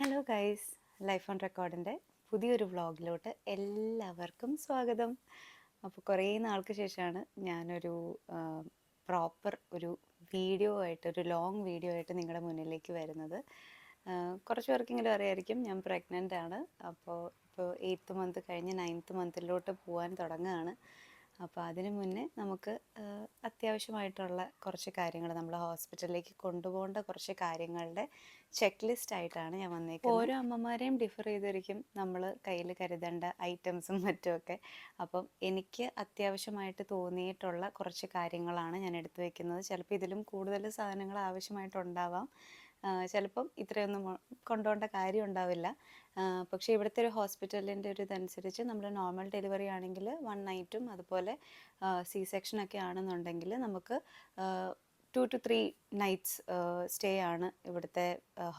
Hello guys, life on റെക്കോർഡിൻ്റെ പുതിയൊരു വ്ളോഗിലോട്ട് എല്ലാവർക്കും സ്വാഗതം. അപ്പോൾ കുറേ നാൾക്ക് ശേഷമാണ് ഞാനൊരു പ്രോപ്പർ ഒരു വീഡിയോ ആയിട്ട്, ഒരു ലോങ് വീഡിയോ ആയിട്ട് നിങ്ങളുടെ മുന്നിലേക്ക് വരുന്നത്. കുറച്ച് പേർക്കെങ്കിലും അറിയായിരിക്കും, ഞാൻ പ്രഗ്നൻ്റ് ആണ്. അപ്പോൾ ഇപ്പോൾ 8th മന്ത് കഴിഞ്ഞ് 9th മന്തിലോട്ട് പോകാൻ തുടങ്ങുകയാണ്. അപ്പോൾ അതിന് മുന്നേ നമുക്ക് അത്യാവശ്യമായിട്ടുള്ള കുറച്ച് കാര്യങ്ങൾ, നമ്മൾ ഹോസ്പിറ്റലിലേക്ക് കൊണ്ടുപോകേണ്ട കുറച്ച് കാര്യങ്ങളുടെ ചെക്ക് ലിസ്റ്റ് ആയിട്ടാണ് ഞാൻ വന്നേക്കുന്നത്. ഓരോ അമ്മമാരെയും ഡിഫർ ചെയ്തിരിക്കും നമ്മൾ കയ്യിൽ കരുതേണ്ട ഐറ്റംസും മറ്റുമൊക്കെ. അപ്പം എനിക്ക് അത്യാവശ്യമായിട്ട് തോന്നിയിട്ടുള്ള കുറച്ച് കാര്യങ്ങളാണ് ഞാൻ എടുത്തു വയ്ക്കുന്നത്. ചിലപ്പോൾ ഇതിലും കൂടുതൽ സാധനങ്ങൾ ആവശ്യമായിട്ടുണ്ടാവാം, ചിലപ്പം ഇത്രയൊന്നും കൊണ്ടുപോകേണ്ട കാര്യം ഉണ്ടാവില്ല. പക്ഷേ ഇവിടുത്തെ ഒരു ഹോസ്പിറ്റലിൻ്റെ ഒരു ഇതനുസരിച്ച് നമ്മൾ നോർമൽ ഡെലിവറി ആണെങ്കിൽ 1 നൈറ്റും അതുപോലെ സി സെക്ഷനൊക്കെ ആണെന്നുണ്ടെങ്കിൽ നമുക്ക് 2 to 3 നൈറ്റ്സ് സ്റ്റേ ആണ് ഇവിടുത്തെ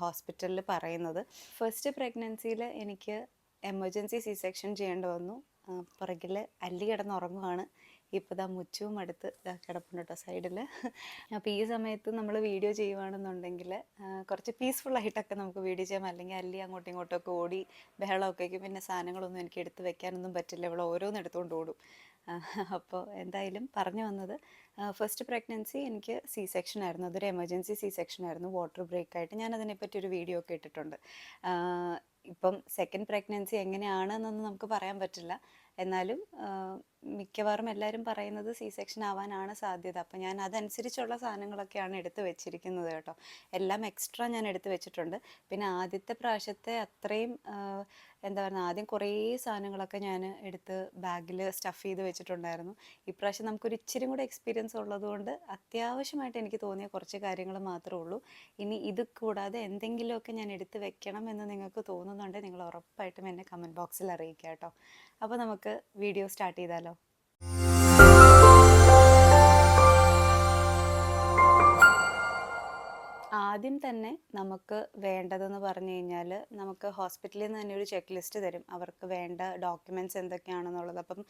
ഹോസ്പിറ്റലിൽ പറയുന്നത്. ഫസ്റ്റ് പ്രഗ്നൻസിയിൽ എനിക്ക് എമർജൻസി സി സെക്ഷൻ ചെയ്യേണ്ടി വന്നു. പുറകിൽ അല്ലി കിടന്നുറങ്ങുവാണ്. ഇപ്പോൾ ദാ മുച്ചും അടുത്ത് കിടപ്പുണ്ട് കേട്ടോ സൈഡിൽ. അപ്പോൾ ഈ സമയത്ത് നമ്മൾ വീഡിയോ ചെയ്യുകയാണെന്നുണ്ടെങ്കിൽ കുറച്ച് പീസ്ഫുള്ളായിട്ടൊക്കെ നമുക്ക് വീഡിയോ ചെയ്യാം. അല്ലെങ്കിൽ അല്ലി അങ്ങോട്ടും ഇങ്ങോട്ടൊക്കെ ഓടി ബഹളമൊക്കെ ആയിരിക്കും. പിന്നെ സാധനങ്ങളൊന്നും എനിക്ക് എടുത്ത് വെക്കാനൊന്നും പറ്റില്ല, ഇവിടെ ഓരോന്ന് എടുത്തുകൊണ്ട് ഓടും. അപ്പോൾ എന്തായാലും പറഞ്ഞു വന്നത്, ഫസ്റ്റ് പ്രഗ്നൻസി എനിക്ക് സി സെക്ഷൻ ആയിരുന്നു. അതൊരു എമർജൻസി സി സെക്ഷൻ ആയിരുന്നു, വാട്ടർ ബ്രേക്കായിട്ട്. ഞാൻ അതിനെപ്പറ്റി ഒരു വീഡിയോ ഒക്കെ ഇട്ടിട്ടുണ്ട്. ഇപ്പം സെക്കൻഡ് പ്രഗ്നൻസി എങ്ങനെയാണെന്നൊന്നും നമുക്ക് പറയാൻ പറ്റില്ല. എന്നാലും മിക്കവാറും എല്ലാവരും പറയുന്നത് സി സെക്ഷൻ ആവാനാണ് സാധ്യത. അപ്പം ഞാൻ അതനുസരിച്ചുള്ള സാധനങ്ങളൊക്കെയാണ് എടുത്ത് വെച്ചിരിക്കുന്നത് കേട്ടോ. എല്ലാം എക്സ്ട്രാ ഞാൻ എടുത്ത് വെച്ചിട്ടുണ്ട്. പിന്നെ ആദ്യത്തെ പ്രാവശ്യത്തെ അത്രയും എന്താ പറയുക, ആദ്യം കുറേ സാധനങ്ങളൊക്കെ ഞാൻ എടുത്ത് ബാഗിൽ സ്റ്റഫ് ചെയ്ത് വെച്ചിട്ടുണ്ടായിരുന്നു. ഇപ്രാവശ്യം നമുക്കൊരു ഇച്ചിരി കൂടെ എക്സ്പീരിയൻസ് ഉള്ളതുകൊണ്ട് അത്യാവശ്യമായിട്ട് എനിക്ക് തോന്നിയ കുറച്ച് കാര്യങ്ങൾ മാത്രമേ ഉള്ളൂ. ഇനി ഇത് കൂടാതെ എന്തെങ്കിലുമൊക്കെ ഞാൻ എടുത്ത് വെക്കണം എന്ന് നിങ്ങൾക്ക് തോന്നുന്നുണ്ടെങ്കിൽ നിങ്ങൾ ഉറപ്പായിട്ടും എന്നെ കമൻറ്റ് ബോക്സിൽ അറിയിക്കുക കേട്ടോ. അപ്പോൾ നമുക്ക് വീഡിയോ സ്റ്റാർട്ട് ചെയ്താലോ. ആദ്യം തന്നെ നമുക്ക് വേണ്ടതെന്ന് പറഞ്ഞു കഴിഞ്ഞാൽ, നമുക്ക് ഹോസ്പിറ്റലിൽ നിന്ന് തന്നെ ഒരു ചെക്ക് ലിസ്റ്റ് തരും, അവർക്ക് വേണ്ട ഡോക്യുമെൻറ്റ്സ് എന്തൊക്കെയാണെന്നുള്ളത്. അപ്പം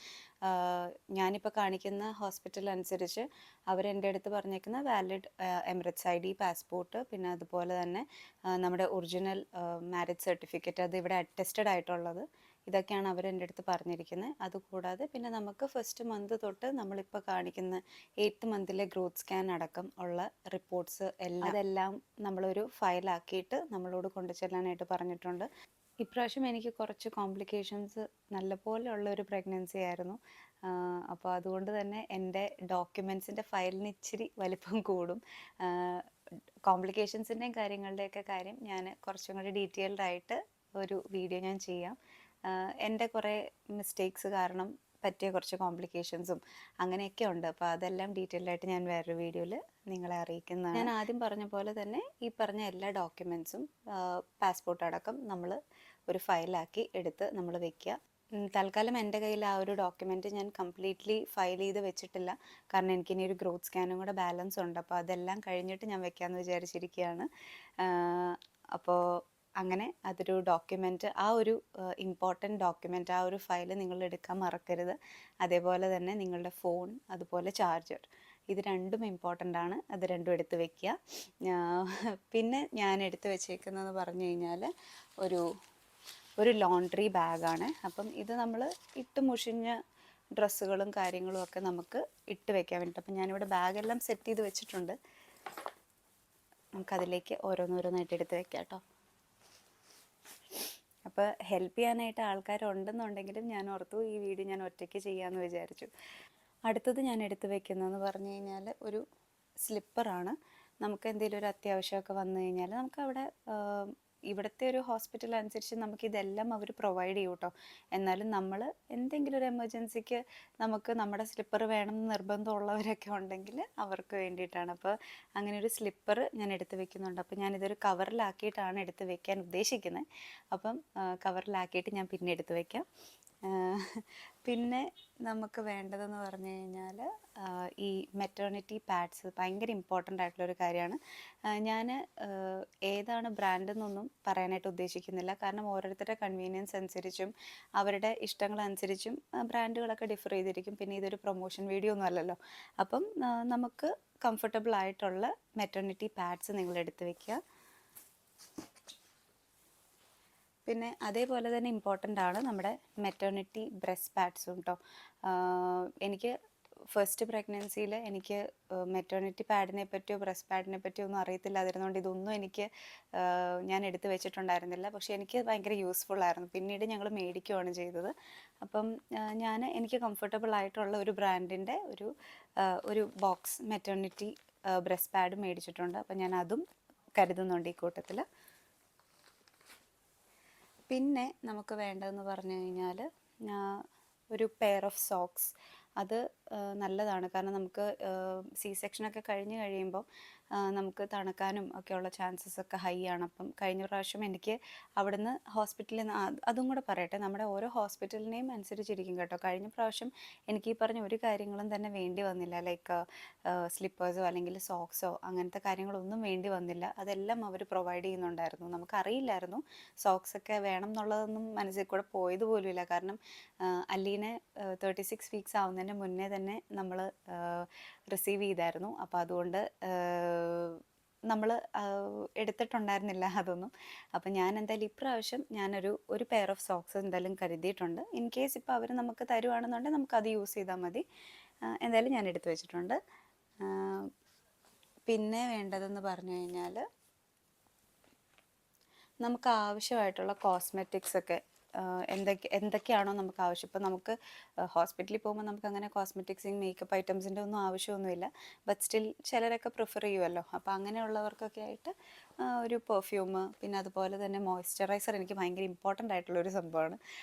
ഞാനിപ്പോൾ കാണിക്കുന്ന ഹോസ്പിറ്റൽ അനുസരിച്ച് അവരെൻ്റെ അടുത്ത് പറഞ്ഞേക്കുന്ന വാലിഡ് എമിറേറ്റ്സ് ID, പാസ്പോർട്ട്, പിന്നെ അതുപോലെ തന്നെ നമ്മുടെ ഒറിജിനൽ മാരേജ് സർട്ടിഫിക്കറ്റ്, അത് ഇവിടെ അറ്റസ്റ്റഡ് ആയിട്ടുള്ളത്, ഇതൊക്കെയാണ് അവരെൻ്റെ അടുത്ത് പറഞ്ഞിരിക്കുന്നത്. അതുകൂടാതെ പിന്നെ നമുക്ക് ഫസ്റ്റ് മന്ത് തൊട്ട് നമ്മളിപ്പോൾ കാണിക്കുന്ന 8th മന്തിലെ ഗ്രോത്ത് സ്കാൻ അടക്കം ഉള്ള റിപ്പോർട്ട്സ് അതെല്ലാം നമ്മളൊരു ഫയലാക്കിയിട്ട് നമ്മളോട് കൊണ്ടു ചെല്ലാനായിട്ട് പറഞ്ഞിട്ടുണ്ട്. ഇപ്രാവശ്യം എനിക്ക് കുറച്ച് കോംപ്ലിക്കേഷൻസ് നല്ലപോലെ ഉള്ള ഒരു പ്രഗ്നൻസി ആയിരുന്നു. അപ്പോൾ അതുകൊണ്ട് തന്നെ എൻ്റെ ഡോക്യുമെൻറ്റ്സിൻ്റെ ഫയലിന് ഇച്ചിരി വലിപ്പം കൂടും. കോംപ്ലിക്കേഷൻസിൻ്റെയും കാര്യങ്ങളുടെയൊക്കെ കാര്യം ഞാൻ കുറച്ചും കൂടി ഡീറ്റെയിൽഡ് ആയിട്ട് ഒരു വീഡിയോ ഞാൻ ചെയ്യാം. എൻ്റെ കുറേ മിസ്റ്റേക്സ് കാരണം പറ്റിയ കുറച്ച് കോംപ്ലിക്കേഷൻസും അങ്ങനെയൊക്കെ ഉണ്ട്. അപ്പോൾ അതെല്ലാം ഡീറ്റെയിൽഡ് ആയിട്ട് ഞാൻ വേറൊരു വീഡിയോയിൽ നിങ്ങളെ അറിയിക്കുന്നതാണ്. ഞാൻ ആദ്യം പറഞ്ഞ പോലെ തന്നെ ഈ പറഞ്ഞ എല്ലാ ഡോക്യുമെൻറ്റ്സും പാസ്പോർട്ട് അടക്കം നമ്മൾ ഒരു ഫയലാക്കി എടുത്ത് നമ്മൾ വെക്കുക. തൽക്കാലം എൻ്റെ കയ്യിൽ ആ ഒരു ഡോക്യുമെൻറ്റ് ഞാൻ കംപ്ലീറ്റ്ലി ഫയൽ ചെയ്ത് വെച്ചിട്ടില്ല. കാരണം എനിക്കിനി ഒരു ഗ്രോത്ത് സ്കാനും കൂടെ ബാലൻസ് ഉണ്ട്. അപ്പോൾ അതെല്ലാം കഴിഞ്ഞിട്ട് ഞാൻ വെക്കാമെന്ന് വിചാരിച്ചിരിക്കുകയാണ്. അപ്പോൾ അങ്ങനെ അതൊരു ഡോക്യുമെൻറ്റ്, ആ ഒരു ഇമ്പോർട്ടൻറ്റ് ഡോക്യുമെൻറ്റ്, ആ ഒരു ഫയൽ നിങ്ങൾ എടുക്കാൻ മറക്കരുത്. അതേപോലെ തന്നെ നിങ്ങളുടെ ഫോൺ, അതുപോലെ ചാർജർ, ഇത് രണ്ടും ഇമ്പോർട്ടൻ്റ് ആണ്. അത് രണ്ടും എടുത്ത് വെക്കുക. പിന്നെ ഞാൻ എടുത്ത് വെച്ചേക്കുന്നതെന്ന് പറഞ്ഞു കഴിഞ്ഞാൽ ഒരു ലോണ്ട്രി ബാഗാണ്. അപ്പം ഇത് നമ്മൾ ഇട്ട് മുഷിഞ്ഞ ഡ്രസ്സുകളും കാര്യങ്ങളും ഒക്കെ നമുക്ക് ഇട്ട് വെക്കാൻ വേണ്ടിയിട്ട്. അപ്പം ഞാനിവിടെ ബാഗെല്ലാം സെറ്റ് ചെയ്ത് വെച്ചിട്ടുണ്ട്. നമുക്കതിലേക്ക് ഓരോന്നോരോന്നായിട്ട് എടുത്ത് വെക്കാം കേട്ടോ. അപ്പോൾ ഹെൽപ്പ് ചെയ്യാനായിട്ട് ആൾക്കാരുണ്ടെന്നുണ്ടെങ്കിലും ഞാൻ ഓർത്തു ഈ വീഡിയോ ഞാൻ ഒറ്റയ്ക്ക് ചെയ്യാമെന്ന് വിചാരിച്ചു. അടുത്തത് ഞാൻ എടുത്ത് വെക്കുന്നതെന്ന് പറഞ്ഞു കഴിഞ്ഞാൽ ഒരു സ്ലിപ്പറാണ്. നമുക്ക് എന്തെങ്കിലും ഒരു അത്യാവശ്യമൊക്കെ വന്നു കഴിഞ്ഞാൽ നമുക്കവിടെ ഇവിടുത്തെ ഒരു ഹോസ്പിറ്റൽ അനുസരിച്ച് നമുക്കിതെല്ലാം അവർ പ്രൊവൈഡ് ചെയ്യും കേട്ടോ. എന്നാലും നമ്മൾ എന്തെങ്കിലും ഒരു എമർജൻസിക്ക് നമുക്ക് നമ്മുടെ സ്ലിപ്പർ വേണമെന്ന് നിർബന്ധമുള്ളവരൊക്കെ ഉണ്ടെങ്കിൽ അവർക്ക് വേണ്ടിയിട്ടാണ്. അപ്പോൾ അങ്ങനെ ഒരു സ്ലിപ്പർ ഞാൻ എടുത്ത് വെക്കുന്നുണ്ട്. അപ്പോൾ ഞാനിതൊരു കവറിലാക്കിയിട്ടാണ് എടുത്ത് വെക്കാൻ ഉദ്ദേശിക്കുന്നത്. അപ്പം കവറിലാക്കിയിട്ട് ഞാൻ പിന്നെ എടുത്ത് വയ്ക്കാം. പിന്നെ നമുക്ക് വേണ്ടതെന്ന് പറഞ്ഞു കഴിഞ്ഞാൽ ഈ മെറ്റേണിറ്റി പാഡ്സ് ഭയങ്കര ഇമ്പോർട്ടൻ്റ് ആയിട്ടുള്ളൊരു കാര്യമാണ്. ഞാൻ ഏതാണ് ബ്രാൻഡ് എന്നൊന്നും പറയാനായിട്ട് ഉദ്ദേശിക്കുന്നില്ല. കാരണം ഓരോരുത്തരുടെ കൺവീനിയൻസ് അനുസരിച്ചും അവരുടെ ഇഷ്ടങ്ങളനുസരിച്ചും ബ്രാൻഡുകളൊക്കെ ഡിഫർ ചെയ്തിരിക്കും. പിന്നെ ഇതൊരു പ്രൊമോഷൻ വീഡിയോ ഒന്നും അല്ലല്ലോ. അപ്പം നമുക്ക് കംഫർട്ടബിൾ ആയിട്ടുള്ള മെറ്റേണിറ്റി പാഡ്സ് നിങ്ങൾ എടുത്ത് വയ്ക്കുക. പിന്നെ അതേപോലെ തന്നെ ഇമ്പോർട്ടൻ്റ് ആണ് നമ്മുടെ മെറ്റേണിറ്റി ബ്രസ്റ്റ് പാഡ്സും കേട്ടോ. എനിക്ക് ഫസ്റ്റ് പ്രഗ്നൻസിയിൽ എനിക്ക് മെറ്റേണിറ്റി പാഡിനെ പറ്റിയോ ബ്രസ്റ്റ് പാഡിനെ പറ്റിയോ ഒന്നും അറിയത്തില്ലാതിരുന്നതുകൊണ്ട് ഇതൊന്നും എനിക്ക് ഞാൻ എടുത്തു വെച്ചിട്ടുണ്ടായിരുന്നില്ല. പക്ഷേ എനിക്ക് ഭയങ്കര യൂസ്ഫുൾ ആയിരുന്നു. പിന്നീട് ഞങ്ങൾ മേടിക്കുകയാണ് ചെയ്തത്. അപ്പം എനിക്ക് കംഫർട്ടബിൾ ആയിട്ടുള്ള ഒരു ബ്രാൻഡിൻ്റെ ഒരു ബോക്സ് മെറ്റേണിറ്റി ബ്രസ്റ്റ് പാഡ് മേടിച്ചിട്ടുണ്ട്. അപ്പം ഞാൻ അതും കരുതുന്നുണ്ട് ഈ കൂട്ടത്തിൽ. പിന്നെ നമുക്ക് വേണ്ടതെന്ന് പറഞ്ഞു കഴിഞ്ഞാൽ ഒരു പെയർ ഓഫ് സോക്സ്. അത് നല്ലതാണ്. കാരണം നമുക്ക് സി സെക്ഷനൊക്കെ കഴിഞ്ഞ് കഴിയുമ്പോൾ നമുക്ക് തണുക്കാനും ഒക്കെയുള്ള ചാൻസസ് ഒക്കെ ഹൈ ആണ്. അപ്പം കഴിഞ്ഞ പ്രാവശ്യം എനിക്ക് അവിടുന്ന് ഹോസ്പിറ്റലിൽ നിന്ന് അതും കൂടെ പറയട്ടെ, നമ്മുടെ ഓരോ ഹോസ്പിറ്റലിനെയും അനുസരിച്ചിരിക്കും കേട്ടോ. കഴിഞ്ഞ പ്രാവശ്യം എനിക്ക് ഈ പറഞ്ഞ ഒരു കാര്യങ്ങളും തന്നെ വേണ്ടി വന്നില്ല. ലൈക്ക് സ്ലിപ്പേഴ്സോ അല്ലെങ്കിൽ സോക്സോ അങ്ങനത്തെ കാര്യങ്ങളൊന്നും വേണ്ടി വന്നില്ല. അതെല്ലാം അവർ പ്രൊവൈഡ് ചെയ്യുന്നുണ്ടായിരുന്നു. നമുക്കറിയില്ലായിരുന്നു സോക്സൊക്കെ വേണം എന്നുള്ളതൊന്നും മനസ്സിൽ കൂടെ പോയത് പോലുമില്ല. കാരണം അല്ലീനെ 36 വീക്സ് ആവുന്നതിന് മുന്നേ തന്നെ നമ്മൾ റിസീവ് ചെയ്തായിരുന്നു. അപ്പോൾ അതുകൊണ്ട് നമ്മൾ എടുത്തിട്ടുണ്ടായിരുന്നില്ല അതൊന്നും. അപ്പം ഞാൻ എന്തായാലും ഇപ്രാവശ്യം ഒരു പെയർ ഓഫ് സോക്സ് എന്തായാലും കരുതിയിട്ടുണ്ട്. ഇൻ കേസ് ഇപ്പോൾ അവർ നമുക്ക് തരുവാണെന്നുണ്ടെങ്കിൽ നമുക്കത് യൂസ് ചെയ്താൽ മതി. എന്തായാലും ഞാൻ എടുത്തു വെച്ചിട്ടുണ്ട്. പിന്നെ വേണ്ടതെന്ന് പറഞ്ഞു കഴിഞ്ഞാൽ നമുക്ക് ആവശ്യമായിട്ടുള്ള കോസ്മെറ്റിക്സ് ഒക്കെ എന്തൊക്കെയാണോ നമുക്ക് ആവശ്യം. ഇപ്പോൾ നമുക്ക് ഹോസ്പിറ്റലിൽ പോകുമ്പോൾ നമുക്ക് അങ്ങനെ കോസ്മെറ്റിക്സിങ് മേക്കപ്പ് ഐറ്റംസിൻ്റെ ഒന്നും ആവശ്യമൊന്നുമില്ല. ബട്ട് സ്റ്റിൽ ചിലരൊക്കെ പ്രിഫർ ചെയ്യുമല്ലോ. അപ്പോൾ അങ്ങനെയുള്ളവർക്കൊക്കെ ആയിട്ട് ഒരു പെർഫ്യൂം, പിന്നെ അതുപോലെ തന്നെ മോയ്സ്ചറൈസർ എനിക്ക് ഭയങ്കര ഇമ്പോർട്ടൻ്റ് ആയിട്ടുള്ളൊരു സംഭവമാണ്.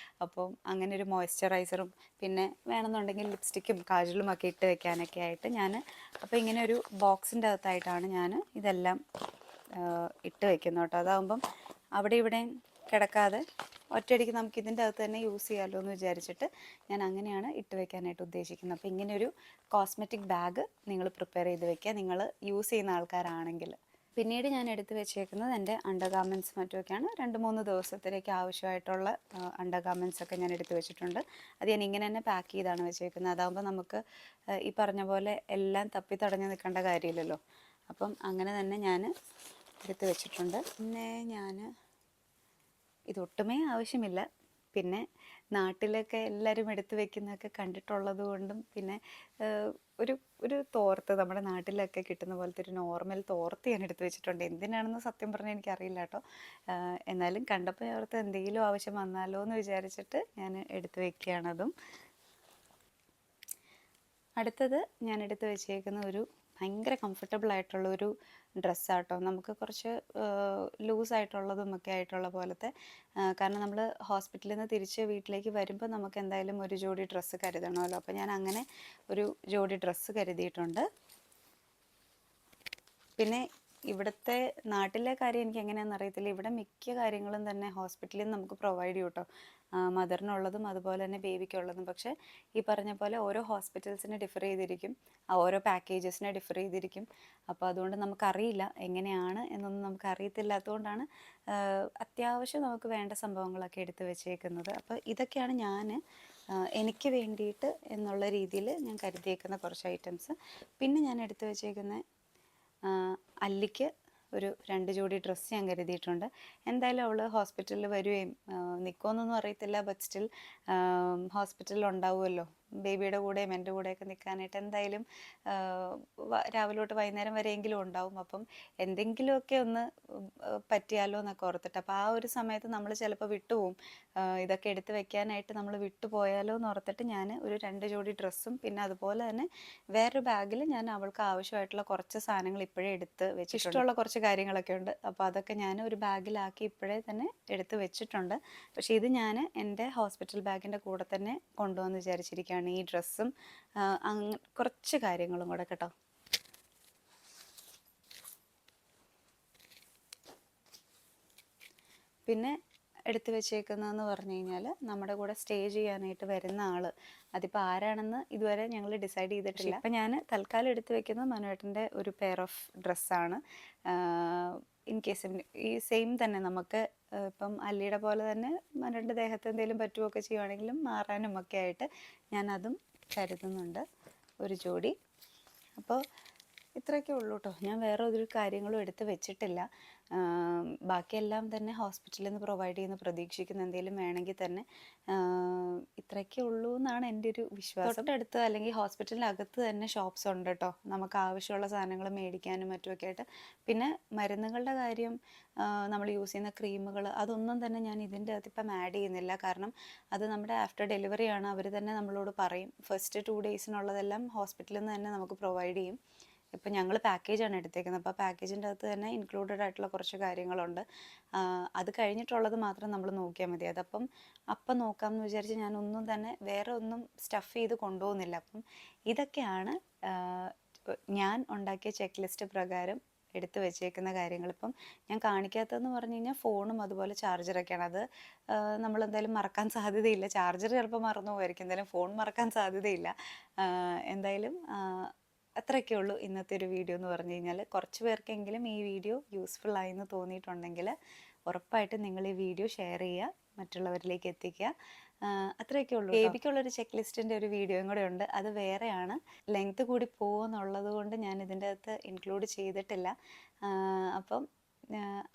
അപ്പം അങ്ങനെ ഒരു മോയ്സ്ചറൈസറും പിന്നെ വേണമെന്നുണ്ടെങ്കിൽ ലിപ്സ്റ്റിക്കും കാജലും ഒക്കെ ഇട്ട് വെക്കാനൊക്കെ ആയിട്ട് അപ്പോൾ ഇങ്ങനെ ഒരു ബോക്സിൻ്റെ അകത്തായിട്ടാണ് ഞാൻ ഇതെല്ലാം ഇട്ട് വെക്കുന്നത് കേട്ടോ. അതാകുമ്പം അവിടെ ഇവിടെയും കിടക്കാതെ ഒറ്റയടിക്ക് നമുക്ക് ഇതിൻ്റെ അകത്ത് തന്നെ യൂസ് ചെയ്യാമല്ലോ എന്ന് വിചാരിച്ചിട്ട് ഞാൻ അങ്ങനെയാണ് ഇട്ട് വെക്കാനായിട്ട് ഉദ്ദേശിക്കുന്നത്. അപ്പോൾ ഇങ്ങനെ ഒരു കോസ്മെറ്റിക് ബാഗ് നിങ്ങൾ പ്രിപ്പയർ ചെയ്ത് വെക്കുക, നിങ്ങൾ യൂസ് ചെയ്യുന്ന ആൾക്കാരാണെങ്കിൽ. പിന്നീട് ഞാൻ എടുത്ത് വെച്ചേക്കുന്നത് എൻ്റെ അണ്ടർ ഗാർമെൻറ്റ്സ് മറ്റുമൊക്കെയാണ്. 2-3 ദിവസത്തിലേക്ക് ആവശ്യമായിട്ടുള്ള അണ്ടർ ഗാർമെൻറ്റ്സ് ഒക്കെ ഞാൻ എടുത്ത് വെച്ചിട്ടുണ്ട്. അത് ഞാൻ ഇങ്ങനെ തന്നെ പാക്ക് ചെയ്താണ് വെച്ചേക്കുന്നത്. അതാകുമ്പോൾ നമുക്ക് ഈ പറഞ്ഞ പോലെ എല്ലാം തപ്പി തടഞ്ഞ് നിൽക്കേണ്ട കാര്യമില്ലല്ലോ. അപ്പം അങ്ങനെ തന്നെ ഞാൻ എടുത്ത് വെച്ചിട്ടുണ്ട്. പിന്നെ ഇതൊട്ടുമേ ആവശ്യമില്ല. പിന്നെ നാട്ടിലൊക്കെ എല്ലാവരും എടുത്ത് വെക്കുന്നതൊക്കെ കണ്ടിട്ടുള്ളത് കൊണ്ടും പിന്നെ ഒരു തോർത്ത് നമ്മുടെ നാട്ടിലൊക്കെ കിട്ടുന്ന പോലത്തെ ഒരു നോർമൽ തോർത്ത് ഞാൻ എടുത്ത് വെച്ചിട്ടുണ്ട്. എന്തിനാണെന്ന് സത്യം പറഞ്ഞാൽ എനിക്കറിയില്ല കേട്ടോ. എന്നാലും കണ്ടപ്പോൾ ഓർത്ത് എന്തെങ്കിലും ആവശ്യം വന്നാലോ എന്ന് വിചാരിച്ചിട്ട് ഞാൻ എടുത്ത് വെക്കുകയാണതും. അടുത്തത് ഞാൻ എടുത്ത് വെച്ചേക്കുന്ന ഒരു ഭയങ്കര കംഫർട്ടബിൾ ആയിട്ടുള്ളൊരു ഡ്രസ്സാട്ടോ. നമുക്ക് കുറച്ച് ലൂസായിട്ടുള്ളതും ഒക്കെ ആയിട്ടുള്ള പോലത്തെ. കാരണം നമ്മൾ ഹോസ്പിറ്റലിൽ നിന്ന് തിരിച്ച് വീട്ടിലേക്ക് വരുമ്പോൾ നമുക്ക് എന്തായാലും ഒരു ജോഡി ഡ്രസ്സ് കരുതണമല്ലോ. അപ്പോൾ ഞാൻ അങ്ങനെ ഒരു ജോഡി ഡ്രസ്സ് കരുതിയിട്ടുണ്ട്. പിന്നെ ഇവിടുത്തെ നാട്ടിലെ കാര്യം എനിക്ക് എങ്ങനെയാണെന്ന് അറിയത്തില്ല. ഇവിടെ മിക്ക കാര്യങ്ങളും തന്നെ ഹോസ്പിറ്റലിൽ നിന്ന് നമുക്ക് പ്രൊവൈഡ് ചെയ്യും കേട്ടോ. മദറിനുള്ളതും അതുപോലെ തന്നെ ബേബിക്കുള്ളതും. പക്ഷേ ഈ പറഞ്ഞ പോലെ ഓരോ ഹോസ്പിറ്റൽസിനെ ഡിഫർ ചെയ്തിരിക്കും, ഓരോ പാക്കേജസിനെ ഡിഫർ ചെയ്തിരിക്കും. അപ്പോൾ അതുകൊണ്ട് നമുക്കറിയില്ല എങ്ങനെയാണ് എന്നൊന്നും നമുക്ക് അറിയത്തില്ലാത്തതുകൊണ്ടാണ് അത്യാവശ്യം നമുക്ക് വേണ്ട സംഭവങ്ങളൊക്കെ എടുത്ത് വെച്ചേക്കുന്നത്. അപ്പോൾ ഇതൊക്കെയാണ് എനിക്ക് വേണ്ടിയിട്ട് എന്നുള്ള രീതിയിൽ ഞാൻ കരുതിയേക്കുന്ന കുറച്ച് ഐറ്റംസ്. പിന്നെ ഞാൻ എടുത്ത് വെച്ചേക്കുന്ന അല്ലിക്ക് ഒരു 2 ജോഡി ഡ്രസ്സ് ഞാൻ കരുതിയിട്ടുണ്ട്. എന്തായാലും അവൾ ഹോസ്പിറ്റലിൽ വരികയും നിൽക്കുമെന്നൊന്നും അറിയത്തില്ല. ബട്ട് സ്റ്റിൽ ഹോസ്പിറ്റലിൽ ഉണ്ടാവുമല്ലോ. ബേബിയുടെ കൂടെയും എൻ്റെ കൂടെയൊക്കെ നിൽക്കാനായിട്ട് എന്തായാലും രാവിലെ തൊട്ട് വൈകുന്നേരം വരെയെങ്കിലും ഉണ്ടാവും. അപ്പം എന്തെങ്കിലുമൊക്കെ ഒന്ന് പറ്റിയാലോ എന്നൊക്കെ ഓർത്തിട്ട്. അപ്പോൾ ആ ഒരു സമയത്ത് നമ്മൾ ചിലപ്പോൾ വിട്ടുപോകും. ഇതൊക്കെ എടുത്ത് വെക്കാനായിട്ട് നമ്മൾ വിട്ടുപോയാലോ എന്ന് ഓർത്തിട്ട് ഞാൻ ഒരു 2 ജോഡി ഡ്രസ്സും പിന്നെ അതുപോലെ തന്നെ വേറൊരു ബാഗിൽ ഞാൻ അവൾക്ക് ആവശ്യമായിട്ടുള്ള കുറച്ച് സാധനങ്ങൾ ഇപ്പോഴേ എടുത്ത് വെച്ച് ഇഷ്ടമുള്ള കുറച്ച് കാര്യങ്ങളൊക്കെ ഉണ്ട്. അപ്പോൾ അതൊക്കെ ഞാൻ ഒരു ബാഗിലാക്കി ഇപ്പോഴേ തന്നെ എടുത്ത് വെച്ചിട്ടുണ്ട്. പക്ഷേ ഇത് ഞാൻ എൻ്റെ ഹോസ്പിറ്റൽ ബാഗിൻ്റെ കൂടെ തന്നെ കൊണ്ടുവന്ന് വിചാരിച്ചിരിക്കുകയാണ്. ഈ ഡ്രസ്സും കുറച്ച് കാര്യങ്ങളും കൂടെ കേട്ടോ. പിന്നെ എടുത്തു വെച്ചേക്കുന്നതെന്ന് പറഞ്ഞു കഴിഞ്ഞാൽ നമ്മുടെ കൂടെ സ്റ്റേ ചെയ്യാനായിട്ട് വരുന്ന ആൾ, അതിപ്പോൾ ആരാണെന്ന് ഇതുവരെ ഞങ്ങൾ ഡിസൈഡ് ചെയ്തിട്ടില്ല. ഇപ്പം ഞാൻ തൽക്കാലം എടുത്തു വെക്കുന്നത് മനുവേട്ടൻ്റെ ഒരു പെയർ ഓഫ് ഡ്രസ്സാണ്. ഇൻ കേസ് ഈ സെയിം തന്നെ നമുക്ക് ഇപ്പം അല്ലിയുടെ പോലെ തന്നെ മനുവേട്ടൻ്റെ ദേഹത്ത് എന്തെങ്കിലും പറ്റുകയൊക്കെ ചെയ്യുവാണെങ്കിലും മാറാനും ഒക്കെ ആയിട്ട് ഞാൻ അതും കരുതുന്നുണ്ട് ഒരു ജോഡി. അപ്പോൾ ഇത്രയൊക്കെ ഉള്ളൂ കേട്ടോ. ഞാൻ വേറെ ഒരു കാര്യങ്ങളും എടുത്ത് വെച്ചിട്ടില്ല. ബാക്കിയെല്ലാം തന്നെ ഹോസ്പിറ്റലിൽ നിന്ന് പ്രൊവൈഡ് ചെയ്യുന്ന പ്രതീക്ഷിക്കുന്ന എന്തെങ്കിലും വേണമെങ്കിൽ തന്നെ ഇത്രയൊക്കെ ഉള്ളൂ എന്നാണ് എൻ്റെ ഒരു വിശ്വാസം. തൊട്ടടുത്ത് അല്ലെങ്കിൽ ഹോസ്പിറ്റലിനകത്ത് തന്നെ ഷോപ്സ് ഉണ്ട് കേട്ടോ, നമുക്ക് ആവശ്യമുള്ള സാധനങ്ങൾ മേടിക്കാനും മറ്റുമൊക്കെ ആയിട്ട്. പിന്നെ മരുന്നുകളുടെ കാര്യം, നമ്മൾ യൂസ് ചെയ്യുന്ന ക്രീമുകൾ, അതൊന്നും തന്നെ ഞാൻ ഇതിൻ്റെ അകത്ത് ഇപ്പം ആഡ് ചെയ്യുന്നില്ല. കാരണം അത് നമ്മുടെ ആഫ്റ്റർ ഡെലിവറിയാണ്, അവർ തന്നെ നമ്മളോട് പറയും. ഫസ്റ്റ് 2 ഡേയ്സിനുള്ളതെല്ലാം ഹോസ്പിറ്റലിൽ നിന്ന് തന്നെ നമുക്ക് പ്രൊവൈഡ് ചെയ്യും. ഇപ്പം ഞങ്ങൾ പാക്കേജാണ് എടുത്തേക്കുന്നത്, അപ്പോൾ പാക്കേജിൻ്റെ അകത്ത് തന്നെ ഇൻക്ലൂഡഡ് ആയിട്ടുള്ള കുറച്ച് കാര്യങ്ങളുണ്ട്. അത് കഴിഞ്ഞിട്ടുള്ളത് മാത്രം നമ്മൾ നോക്കിയാൽ മതി. അപ്പം നോക്കാമെന്ന് വിചാരിച്ച് ഞാനൊന്നും തന്നെ വേറെ ഒന്നും സ്റ്റഫ് ചെയ്ത് കൊണ്ടുപോകുന്നില്ല. അപ്പം ഇതൊക്കെയാണ് ഞാൻ ഉണ്ടാക്കിയ ചെക്ക് ലിസ്റ്റ് പ്രകാരം എടുത്തു വെച്ചേക്കുന്ന കാര്യങ്ങൾ. ഇപ്പം ഞാൻ കാണിക്കാത്തതെന്ന് പറഞ്ഞു കഴിഞ്ഞാൽ ഫോണും അതുപോലെ ചാർജറൊക്കെയാണ്. അത് നമ്മളെന്തായാലും മറക്കാൻ സാധ്യതയില്ല. ചാർജർ ചിലപ്പോൾ മറന്നു പോയിരിക്കും, എന്തായാലും ഫോൺ മറക്കാൻ സാധ്യതയില്ല. എന്തായാലും അത്രയൊക്കെ ഉള്ളൂ ഇന്നത്തെ ഒരു വീഡിയോ എന്ന് പറഞ്ഞു കഴിഞ്ഞാൽ. കുറച്ച് പേർക്കെങ്കിലും ഈ വീഡിയോ യൂസ്ഫുൾ ആയെന്ന് തോന്നിയിട്ടുണ്ടെങ്കിൽ ഉറപ്പായിട്ടും നിങ്ങൾ ഈ വീഡിയോ ഷെയർ ചെയ്യുക, മറ്റുള്ളവരിലേക്ക് എത്തിക്കുക. അത്രയൊക്കെ ഉള്ളൂ. ബേബിക്കുള്ളൊരു ചെക്ക് ലിസ്റ്റിൻ്റെ ഒരു വീഡിയോയും കൂടെ ഉണ്ട്, അത് വേറെയാണ്. ലെങ്ത് കൂടി പോകുമെന്നുള്ളത് കൊണ്ട് ഞാൻ ഇതിൻ്റെ അകത്ത് ഇൻക്ലൂഡ് ചെയ്തിട്ടില്ല. അപ്പം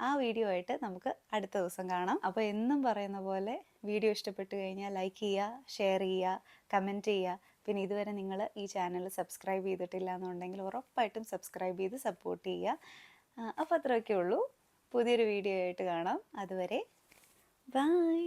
ആ വീഡിയോ ആയിട്ട് നമുക്ക് അടുത്ത ദിവസം കാണാം. അപ്പോൾ എന്നും പറയുന്ന പോലെ വീഡിയോ ഇഷ്ടപ്പെട്ട് കഴിഞ്ഞാൽ ലൈക്ക് ചെയ്യുക, ഷെയർ ചെയ്യുക, കമൻറ്റ് ചെയ്യുക. പിന്നെ ഇതുവരെ നിങ്ങൾ ഈ ചാനൽ സബ്സ്ക്രൈബ് ചെയ്തിട്ടില്ല എന്നുണ്ടെങ്കിൽ ഉറപ്പായിട്ടും സബ്സ്ക്രൈബ് ചെയ്ത് സപ്പോർട്ട് ചെയ്യുക. അപ്പോൾ അത്രയൊക്കെ ഉള്ളൂ. പുതിയൊരു വീഡിയോ ആയിട്ട് കാണാം. അതുവരെ ബൈ.